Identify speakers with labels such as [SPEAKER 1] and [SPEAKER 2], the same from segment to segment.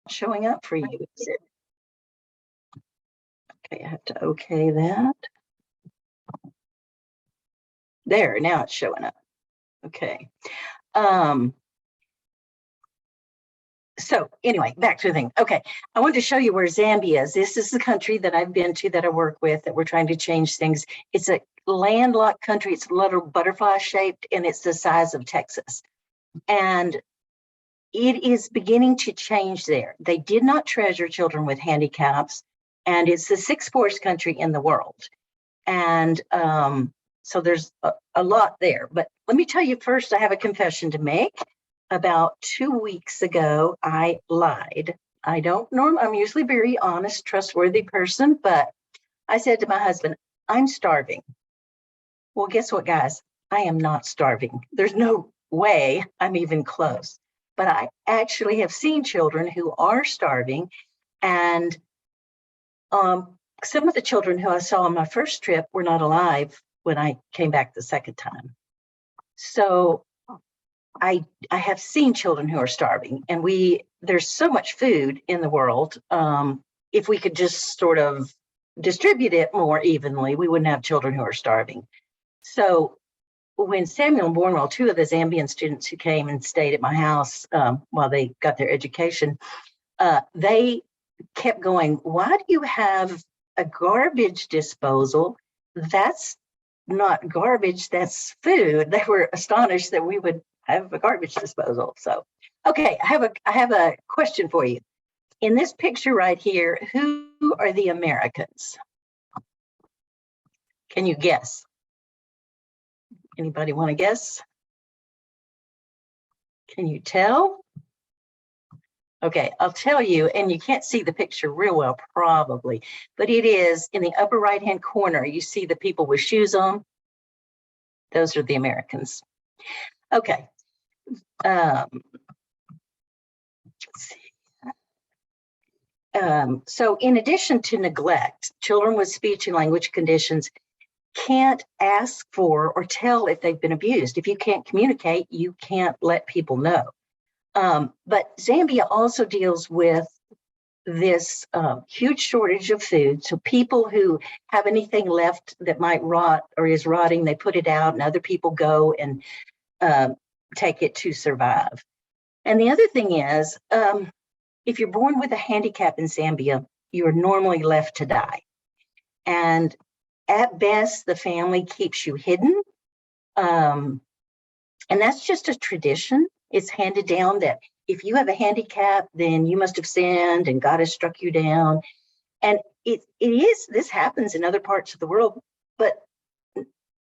[SPEAKER 1] showing up for you, is it? Okay, I have to okay that. There, now it's showing up. Okay. So anyway, back to the thing. Okay, I wanted to show you where Zambia is. This is the country that I've been to, that I work with, that we're trying to change things. It's a landlocked country. It's a little butterfly shaped, and it's the size of Texas. And it is beginning to change there. They did not treasure children with handicaps, and it's the sixth poorest country in the world. And so there's a lot there. But let me tell you first, I have a confession to make. About 2 weeks ago, I lied. I'm usually a very honest, trustworthy person, but I said to my husband, I'm starving. Well, guess what, guys? I am not starving. There's no way I'm even close. But I actually have seen children who are starving. And some of the children who I saw on my first trip were not alive when I came back the second time. So I have seen children who are starving, and there's so much food in the world. If we could just sort of distribute it more evenly, we wouldn't have children who are starving. So when Samuel and Bornwell, two of the Zambian students who came and stayed at my house while they got their education, they kept going, why do you have a garbage disposal? That's not garbage, that's food. They were astonished that we would have a garbage disposal. So, okay, I have a question for you. In this picture right here, who are the Americans? Can you guess? Anybody want to guess? Can you tell? Okay, I'll tell you, and you can't see the picture real well probably, but it is in the upper right-hand corner. You see the people with shoes on? Those are the Americans. Okay. Let's see. So in addition to neglect, children with speech and language conditions can't ask for or tell if they've been abused. If you can't communicate, you can't let people know. But Zambia also deals with this huge shortage of food. So people who have anything left that might rot or is rotting, they put it out, and other people go and take it to survive. And the other thing is, if you're born with a handicap in Zambia, you're normally left to die. And at best, the family keeps you hidden. And that's just a tradition. It's handed down that if you have a handicap, then you must have sinned and God has struck you down. And this happens in other parts of the world, but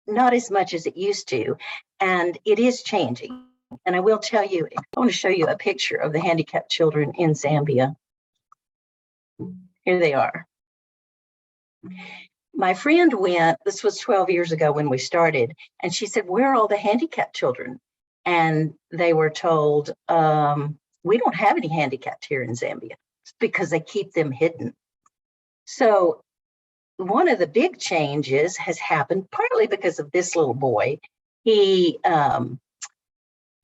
[SPEAKER 1] not as much as it used to. And it is changing. And I will tell you, I want to show you a picture of the handicapped children in Zambia. Here they are. My friend went, this was 12 years ago when we started, and she said, where are all the handicapped children? And they were told, we don't have any handicapped here in Zambia. It's because they keep them hidden. So one of the big changes has happened partly because of this little boy. He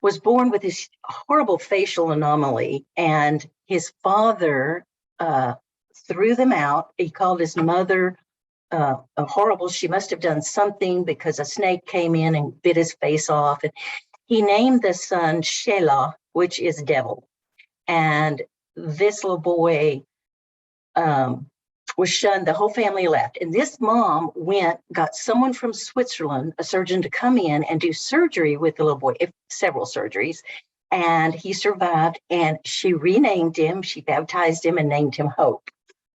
[SPEAKER 1] was born with this horrible facial anomaly, and his father threw them out. He called his mother horrible. She must have done something because a snake came in and bit his face off. And he named the son Shela, which is devil. And this little boy was shunned. The whole family left. And this mom got someone from Switzerland, a surgeon, to come in and do surgery with the little boy, several surgeries. And he survived, and she renamed him. She baptized him and named him Hope.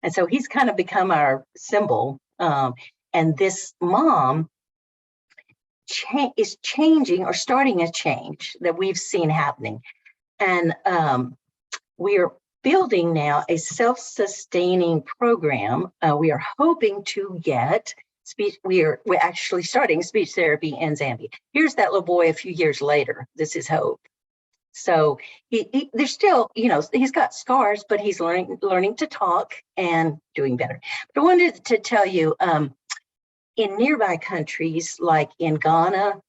[SPEAKER 1] And so he's kind of become our symbol. And this mom is changing or starting a change that we've seen happening. And we are building now a self-sustaining program. We are hoping to get speech. We're actually starting speech therapy in Zambia. Here's that little boy a few years later. This is Hope. So there's still, he's got scars, but he's learning to talk and doing better. But I wanted to tell you, in nearby countries like in Ghana,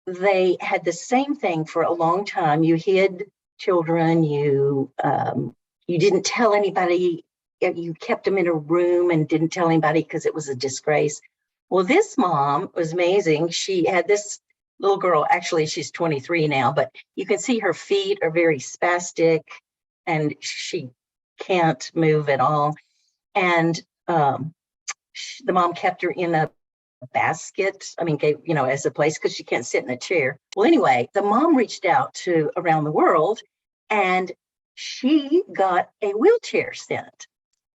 [SPEAKER 1] they had the same thing for a long time. You hid children, you you didn't tell anybody, you kept them in a room and didn't tell anybody because it was a disgrace. Well, this mom was amazing. She had this little girl, actually, she's 23 now, but you can see her feet are very spastic and she can't move at all. And the mom kept her in a basket. I mean, gave, as a place because she can't sit in a chair. Well, anyway, the mom reached out to around the world and she got a wheelchair sent.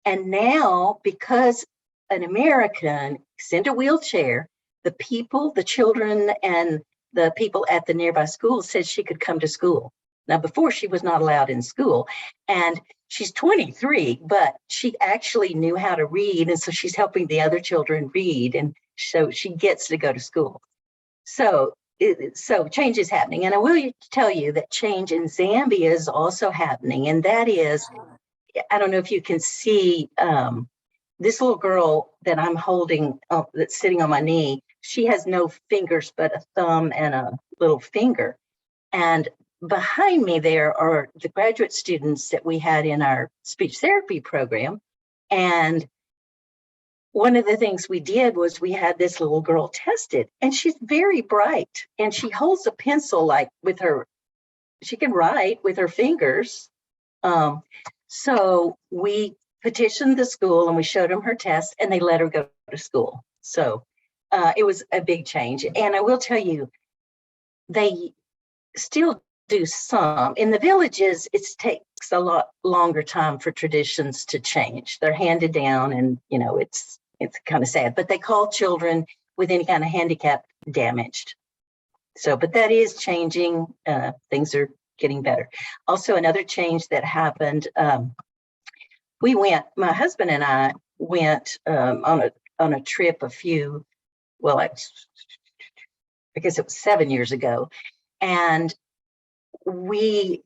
[SPEAKER 1] And now, because an American sent a wheelchair, the people, the children, and the people at the nearby school said she could come to school. Now, before she was not allowed in school. And she's 23, but she actually knew how to read. And so she's helping the other children read. And so she gets to go to school. So change is happening. And I will tell you that change in Zambia is also happening. And that is, I don't know if you can see this little girl that I'm holding, that's sitting on my knee. She has no fingers but a thumb and a little finger. And behind me there are the graduate students that we had in our speech therapy program. And one of the things we did was we had this little girl tested, and she's very bright, and she holds a pencil like with her, she can write with her fingers. So we petitioned the school and we showed them her test and they let her go to school. So it was a big change. And I will tell you, they still do some. In the villages, it takes a lot longer time for traditions to change. They're handed down and, it's kind of sad, but they call children with any kind of handicap damaged. So, but that is changing. Things are getting better. Also, another change that happened, my husband and I went on a trip I guess it was 7 years ago. And we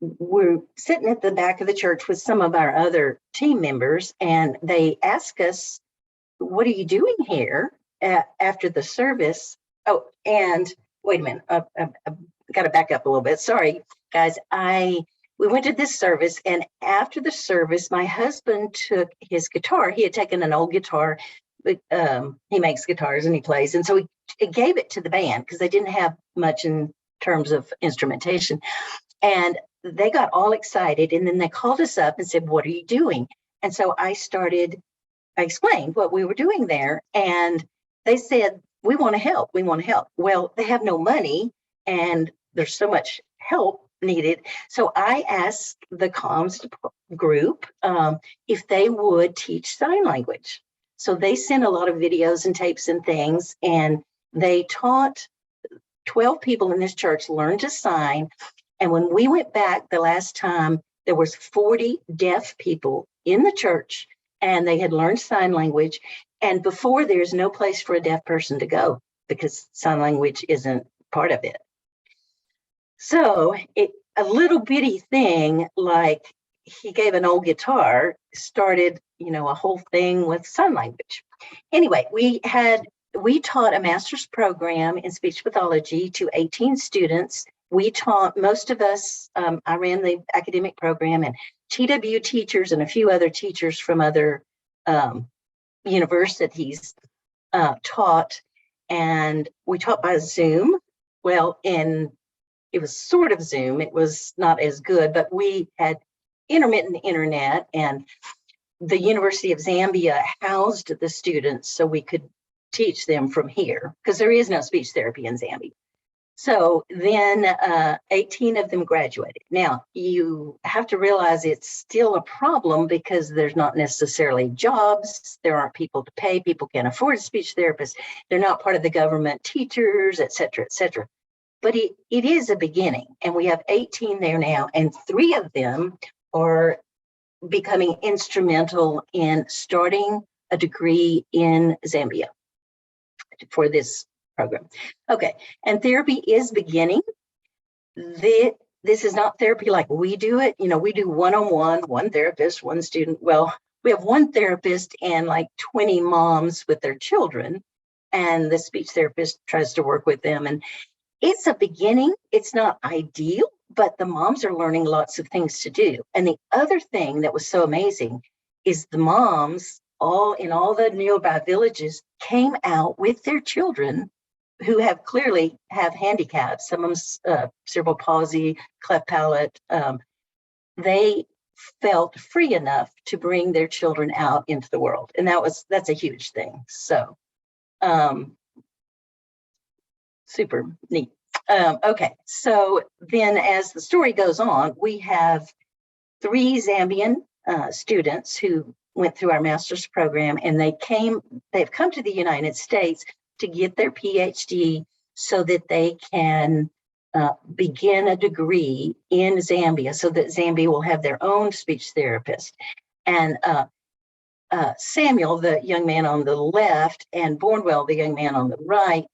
[SPEAKER 1] were sitting at the back of the church with some of our other team members, and they asked us, "What are you doing here after the service?" Oh, and wait a minute, I've got to back up a little bit. Sorry, guys. We went to this service, and after the service, my husband took his guitar. He had taken an old guitar. He makes guitars and he plays, and so he gave it to the band because they didn't have much in terms of instrumentation. And they got all excited, and then they called us up and said, "What are you doing?" And so I explained what we were doing there, and they said, "We want to help. We want to help." Well, they have no money, and there's so much help needed. So I asked the comms group if they would teach sign language. So they sent a lot of videos and tapes and things, and they taught 12 people in this church learn to sign. And when we went back the last time, there was 40 deaf people in the church, and they had learned sign language. And before, there's no place for a deaf person to go because sign language isn't part of it. So a little bitty thing like he gave an old guitar started, a whole thing with sign language. Anyway, we taught a master's program in speech pathology to 18 students. We taught, most of us, I ran the academic program, and TW teachers and a few other teachers from other universities taught, and we taught by Zoom. Well, it was sort of Zoom. It was not as good, but we had intermittent internet, and the University of Zambia housed the students so we could teach them from here because there is no speech therapy in Zambia. So then 18 of them graduated. Now, you have to realize it's still a problem because there's not necessarily jobs. There aren't people to pay. People can't afford a speech therapist. They're not part of the government teachers, et cetera, et cetera. But it is a beginning. And we have 18 there now, and 3 of them are becoming instrumental in starting a degree in Zambia for this program. Okay, and therapy is beginning. This is not therapy like we do it. We do one-on-one, one therapist, one student. Well, we have one therapist and like 20 moms with their children, and the speech therapist tries to work with them. And it's a beginning. It's not ideal but the moms are learning lots of things to do. And the other thing that was so amazing is the moms all in all the nearby villages came out with their children who have clearly have handicaps. Some of them cerebral palsy, cleft palate. They felt free enough to bring their children out into the world, and that's a huge thing. So, super neat. Okay, so then as the story goes on, we have 3 Zambian students who went through our master's program, and they've come to the United States to get their PhD so that they can begin a degree in Zambia, so that Zambia will have their own speech therapist. And Samuel, the young man on the left, and Bornwell, the young man on the right,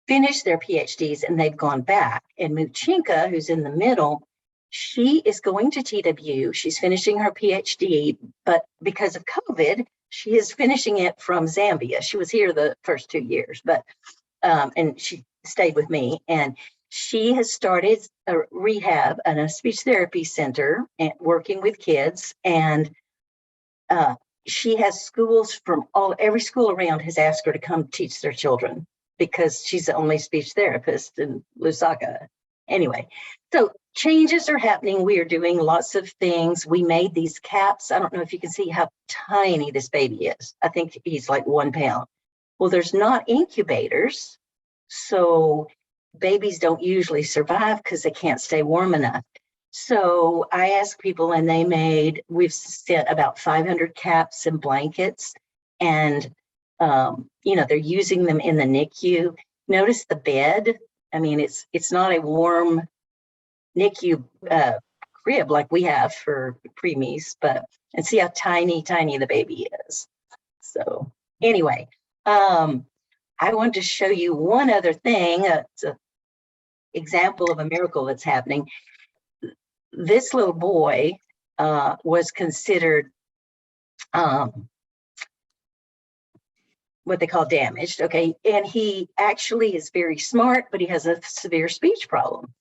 [SPEAKER 1] finished their PhDs and they've gone back. And Muchinka, who's in the middle, she is going to TW. She's finishing her PhD, but because of COVID, she is finishing it from Zambia. She was here the first 2 years, but and she stayed with me. And she has started a rehab and a speech therapy center and working with kids. And she has schools from every school around has asked her to come teach their children because she's the only speech therapist in Lusaka. Anyway, so changes are happening. We are doing lots of things. We made these caps. I don't know if you can see how tiny this baby is. I think he's like 1 pound. Well, there's not incubators, so babies don't usually survive because they can't stay warm enough. So I asked people, and we've sent about 500 caps and blankets, and they're using them in the NICU. Notice the bed. I mean, it's not a warm NICU crib like we have for preemies, and see how tiny the baby is. So anyway, I want to show you one other thing. It's an example of a miracle that's happening. This little boy was considered what they call damaged, okay? And he actually is very smart, but he has a severe speech problem.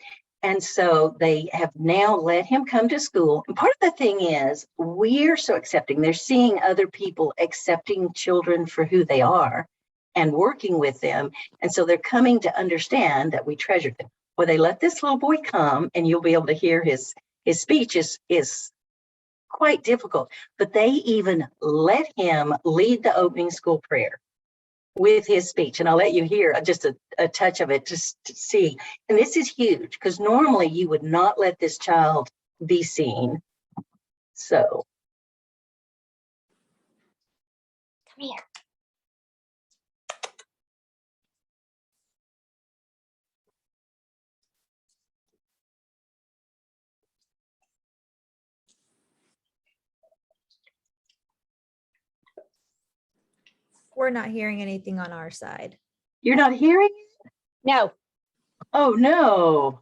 [SPEAKER 1] And so they have now let him come to school. And part of the thing is, we're so accepting. They're seeing other people accepting children for who they are and working with them. And so they're coming to understand that we treasure them. Well, they let this little boy come, and you'll be able to hear his speech is quite difficult, but they even let him lead the opening school prayer with his speech. And I'll let you hear just a touch of it just to see. And this is huge because normally you would not let this child be seen. So.
[SPEAKER 2] Come here.
[SPEAKER 3] We're not hearing anything on our side.
[SPEAKER 1] You're not hearing?
[SPEAKER 2] No.
[SPEAKER 1] Oh, no.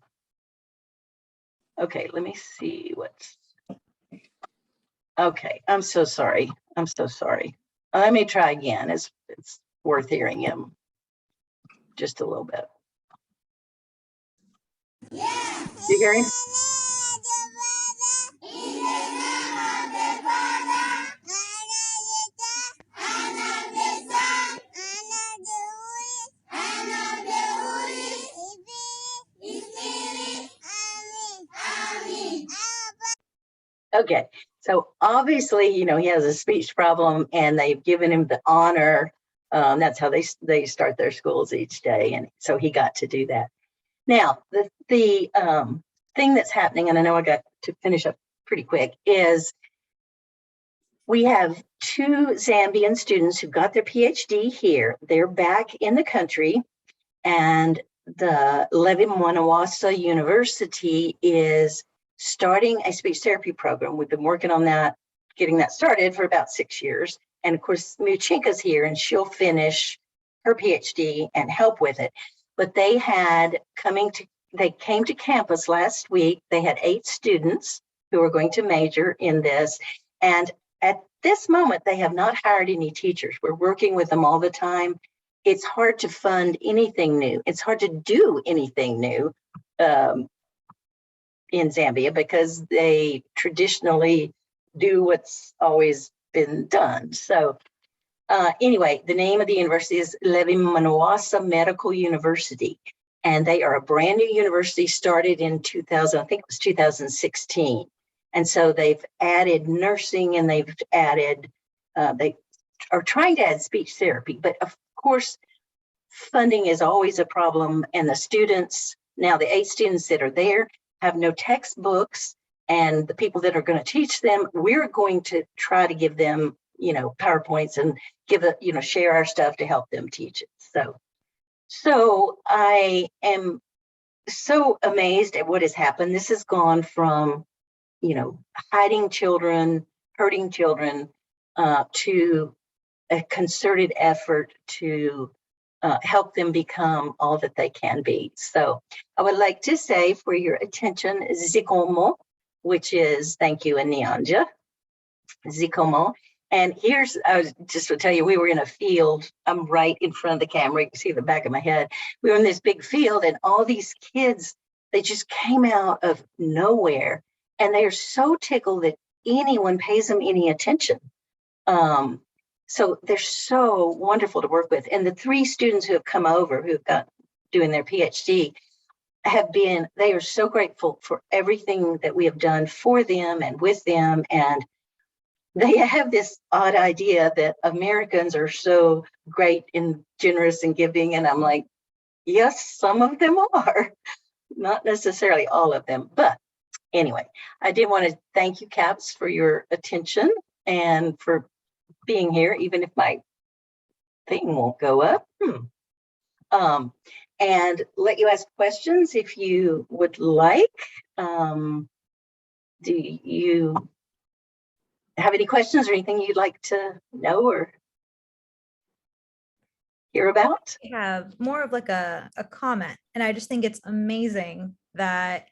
[SPEAKER 1] Okay, let me see what's. Okay, I'm so sorry. I'm so sorry. Let me try again. It's worth hearing him just a little bit. You hear him? Okay, so obviously, he has a speech problem, and they've given him the honor. That's how they start their schools each day, and so he got to do that. Now, the thing that's happening, and I know I got to finish up pretty quick, is we have 2 Zambian students who got their PhD here. They're back in the country, and the Levi Mwanawasa University is starting a speech therapy program. We've been working on that, getting that started for about 6 years. And of course, Muchinka's here, and she'll finish her PhD and help with it. But they came to campus last week. They had 8 students who are going to major in this. And at this moment, they have not hired any teachers. We're working with them all the time. It's hard to fund anything new. It's hard to do anything new in Zambia because they traditionally do what's always been done. So anyway, the name of the university is Levi Manawasa Medical University, and they are a brand new university started in 2000, I think it was 2016. And so they've added nursing and they've added, they are trying to add speech therapy, but of course, funding is always a problem. And the students, now the 8 students that are there have no textbooks, and the people that are going to teach them, we're going to try to give them, PowerPoints and share our stuff to help them teach it. So I am so amazed at what has happened. This has gone from, hiding children, hurting children, to a concerted effort to help them become all that they can be. So I would like to say for your attention, Zikomo, which is thank you in Nyanja, Zikomo. And I just to tell you, we were in a field. I'm right in front of the camera. You can see the back of my head. We were in this big field, and all these kids, they just came out of nowhere. And they are so tickled that anyone pays them any attention. So they're so wonderful to work with. And the 3 students who have come over, who've got doing their PhD, they are so grateful for everything that we have done for them and with them. And they have this odd idea that Americans are so great and generous and giving. And I'm like, yes, some of them are, not necessarily all of them. But anyway, I did want to thank you, Caps, for your attention and for being here, even if my thing won't go up. And let you ask questions if you would like. Do you have any questions or anything you'd like to know or hear about?
[SPEAKER 3] I have more of like a comment, and I just think it's amazing that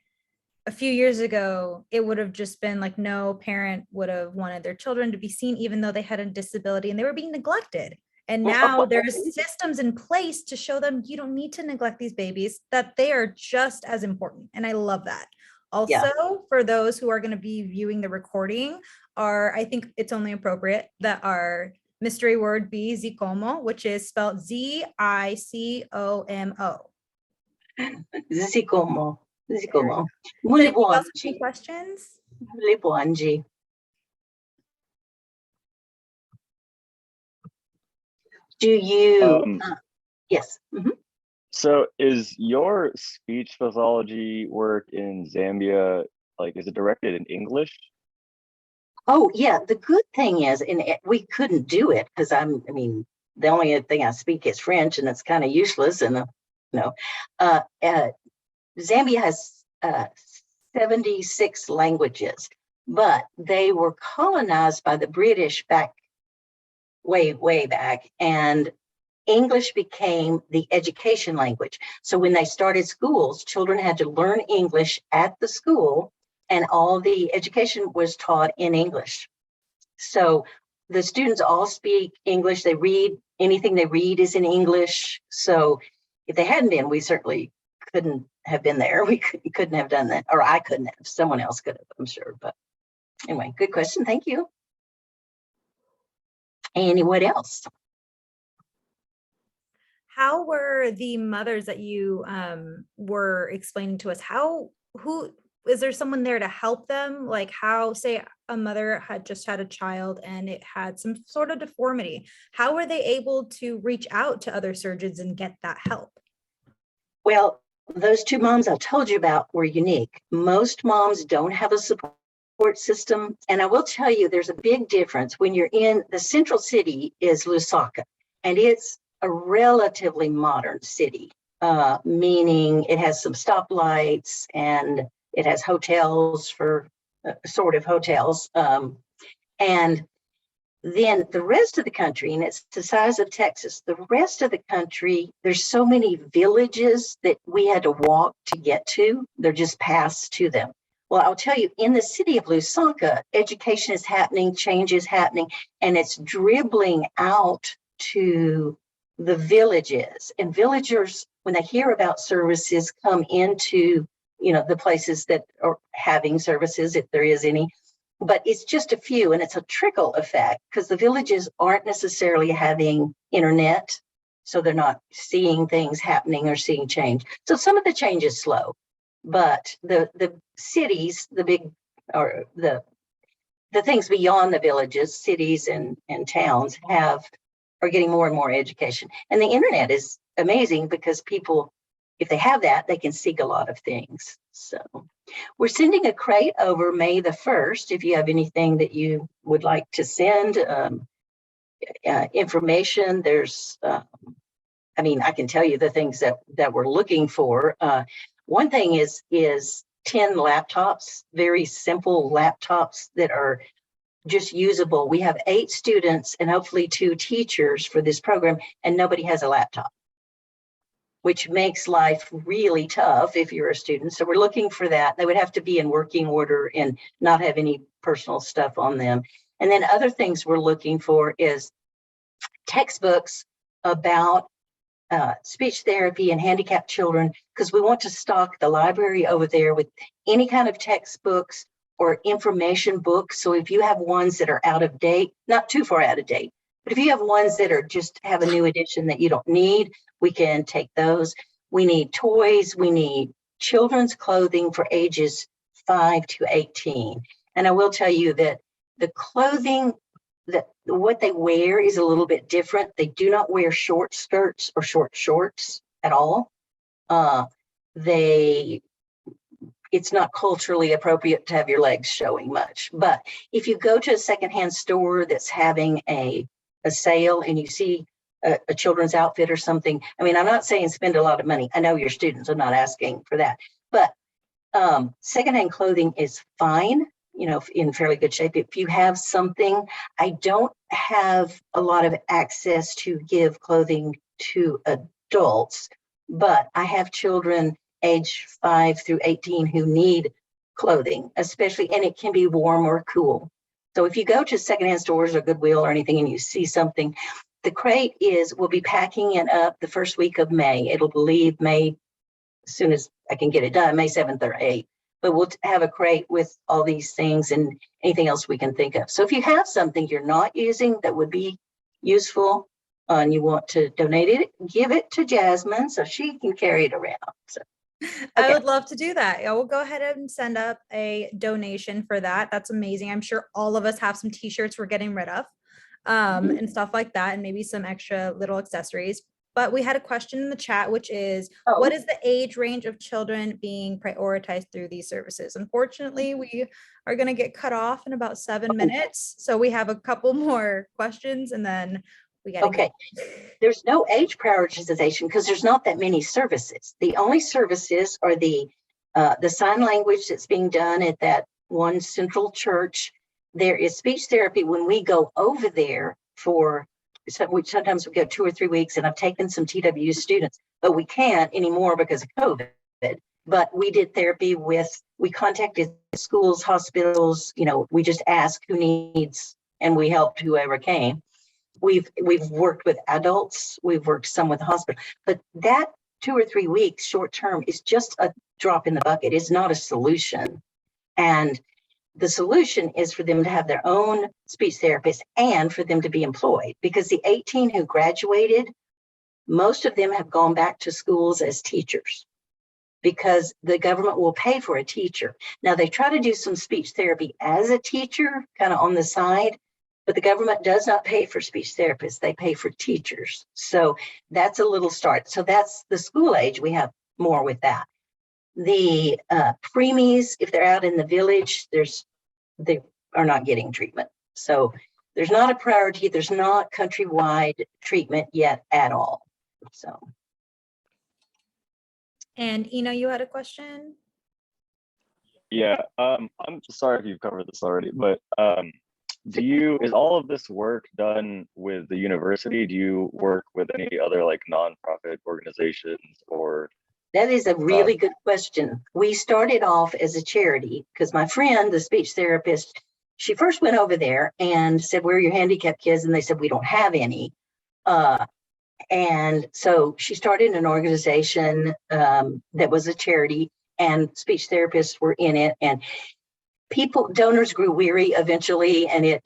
[SPEAKER 3] a few years ago, it would have just been like no parent would have wanted their children to be seen, even though they had a disability and they were being neglected. And now there's systems in place to show them you don't need to neglect these babies, that they are just as important. And I love that. Also,
[SPEAKER 1] Yeah.
[SPEAKER 3] for those who are going to be viewing the recording, I think it's only appropriate that our mystery word be Zikomo, which is spelled Zicomo.
[SPEAKER 1] Zikomo. Zikomo.
[SPEAKER 3] Anyone else have any questions?
[SPEAKER 1] Mulibwanji. Do you? Yes. Mm-hmm.
[SPEAKER 4] So is your speech pathology work in Zambia, is it directed in English?
[SPEAKER 1] Oh, yeah. The good thing is, and we couldn't do it because the only thing I speak is French, and it's kind of useless. And, Zambia has 76 languages, but they were colonized by the British way back, and English became the education language. So when they started schools, children had to learn English at the school, and all the education was taught in English. So the students all speak English. They read, anything they read is in English. So if they hadn't been, we certainly couldn't have been there. We couldn't have done that, or I couldn't have. Someone else could have, I'm sure. But anyway, good question. Thank you. Anyone else?
[SPEAKER 3] How were the mothers that you were explaining to us? Who is there someone there to help them? Like how, say a mother had just had a child and it had some sort of deformity. How were they able to reach out to other surgeons and get that help?
[SPEAKER 1] Well, those 2 moms I told you about were unique. Most moms don't have a support system. And I will tell you, there's a big difference when you're in the central city is Lusaka, and it's a relatively modern city, meaning it has some stoplights and it has hotels for sort of hotels. And then the rest of the country, and it's the size of Texas, the rest of the country, there's so many villages that we had to walk to get to. They're just paths to them. Well, I'll tell you, in the city of Lusaka, education is happening, change is happening, and it's dribbling out to the villages. And villagers, when they hear about services, come into the places that are having services, if there is any. But it's just a few, and it's a trickle effect because the villages aren't necessarily having internet, so they're not seeing things happening or seeing change. So some of the change is slow, but the cities, the big, or the things beyond the villages, cities and towns are getting more and more education. And the internet is amazing because people, if they have that, they can seek a lot of things. So we're sending a crate over May the 1st. If you have anything that you would like to send, information, there's, I can tell you the things that we're looking for. One thing is 10 laptops, very simple laptops that are just usable. We have 8 students and hopefully 2 teachers for this program, and nobody has a laptop, which makes life really tough if you're a student. So we're looking for that. They would have to be in working order and not have any personal stuff on them. And then other things we're looking for is textbooks about speech therapy and handicapped children, because we want to stock the library over there with any kind of textbooks or information books. So if you have ones that are out of date, not too far out of date, but if you have ones that are just have a new edition that you don't need, we can take those. We need toys. We need children's clothing for ages 5 to 18. And I will tell you that the clothing, that what they wear is a little bit different. They do not wear short skirts or short shorts at all. It's not culturally appropriate to have your legs showing much. But if you go to a secondhand store that's having a sale and you see a children's outfit or something, I'm not saying spend a lot of money. I know your students are not asking for that, but secondhand clothing is fine, in fairly good shape. If you have something, I don't have a lot of access to give clothing to adults, but I have children age 5 through 18 who need clothing, especially, and it can be warm or cool. So if you go to secondhand stores or Goodwill or anything and you see something, the crate we'll be packing it up the first week of May. It'll leave May, as soon as I can get it done, May 7th or 8th. But we'll have a crate with all these things and anything else we can think of. So if you have something you're not using that would be useful and you want to donate it, give it to Jasmine so she can carry it around. So.
[SPEAKER 3] I
[SPEAKER 1] Okay.
[SPEAKER 3] would love to do that. I will go ahead and send up a donation for that. That's amazing. I'm sure all of us have some t-shirts we're getting rid of and stuff like that, and maybe some extra little accessories. But we had a question in the chat, which is, what is the age range of children being prioritized through these services? Unfortunately, we are going to get cut off in about 7 minutes. So we have a couple more questions and then we got to
[SPEAKER 1] Okay. There's no age prioritization because there's not that many services. The only services are the sign language that's being done at that one central church. There is speech therapy when we go over there sometimes we go 2 or 3 weeks, and I've taken some TW students, but we can't anymore because of COVID. But we did therapy we contacted schools, hospitals, we just asked who needs, and we helped whoever came. We've worked with adults, we've worked some with the hospital, but that 2 or 3 weeks short term is just a drop in the bucket. It's not a solution. And the solution is for them to have their own speech therapist and for them to be employed, because the 18 who graduated, most of them have gone back to schools as teachers because the government will pay for a teacher. Now they try to do some speech therapy as a teacher kind of on the side, but the government does not pay for speech therapists. They pay for teachers. So that's a little start. So that's the school age. We have more with that. The preemies, if they're out in the village, they are not getting treatment. So there's not a priority. There's not countrywide treatment yet at all. So.
[SPEAKER 3] And Ina, you had a question?
[SPEAKER 4] Yeah, I'm sorry if you've covered this already, but is all of this work done with the university? Do you work with any other like nonprofit organizations or?
[SPEAKER 1] That is a really good question. We started off as a charity because my friend, the speech therapist, she first went over there and said, "Where are your handicapped kids?" And they said, "We don't have any." And so she started an organization that was a charity, and speech therapists were in it, and donors grew weary eventually, and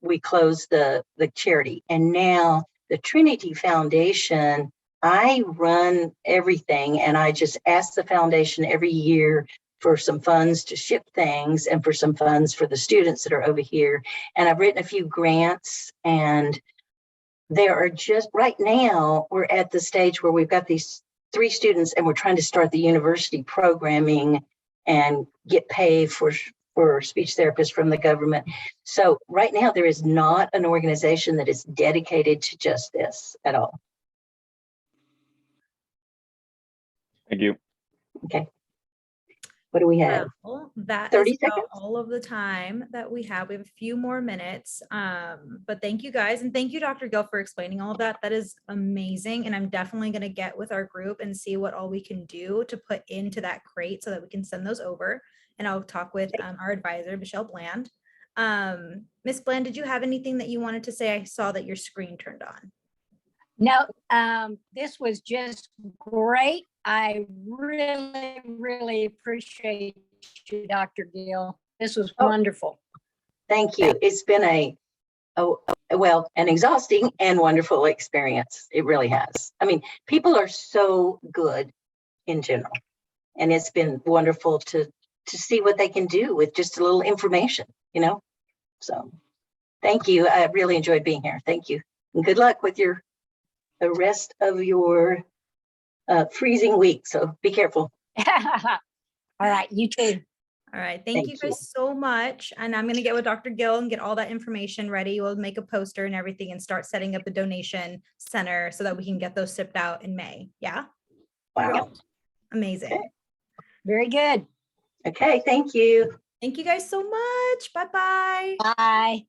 [SPEAKER 1] we closed the charity. And now the Trinity Foundation, I run everything, and I just ask the foundation every year for some funds to ship things and for some funds for the students that are over here. And I've written a few grants, and there are just right now, we're at the stage where we've got these 3 students, and we're trying to start the university programming and get paid for speech therapists from the government. So right now, there is not an organization that is dedicated to just this at all.
[SPEAKER 4] Thank you.
[SPEAKER 1] Okay. What do we have?
[SPEAKER 3] Well, that
[SPEAKER 1] 30
[SPEAKER 3] is about
[SPEAKER 1] seconds?
[SPEAKER 3] all of the time that we have. We have a few more minutes. But thank you guys. And thank you, Dr. Gill, for explaining all of that. That is amazing. And I'm definitely going to get with our group and see what all we can do to put into that crate so that we can send those over. And I'll talk with our advisor, Michelle Bland. Miss Bland, did you have anything that you wanted to say? I saw that your screen turned on.
[SPEAKER 2] No, this was just great. I really, really appreciate you, Dr. Gill. This was wonderful.
[SPEAKER 1] Thank you. It's been an exhausting and wonderful experience. It really has. I mean, people are so good in general, and it's been wonderful to see what they can do with just a little information, So thank you. I really enjoyed being here. Thank you. And good luck with the rest of your freezing week. So be careful.
[SPEAKER 2] All right, you too.
[SPEAKER 3] All right. Thank you guys so much. And I'm going to get with Dr. Gill and get all that information ready. We'll make a poster and everything and start setting up a donation center so that we can get those shipped out in May. Yeah.
[SPEAKER 1] Wow.
[SPEAKER 3] Yep. Amazing.
[SPEAKER 1] Okay.
[SPEAKER 2] Very good.
[SPEAKER 1] Okay. Thank you.
[SPEAKER 3] Thank you guys so much. Bye-bye.
[SPEAKER 2] Bye.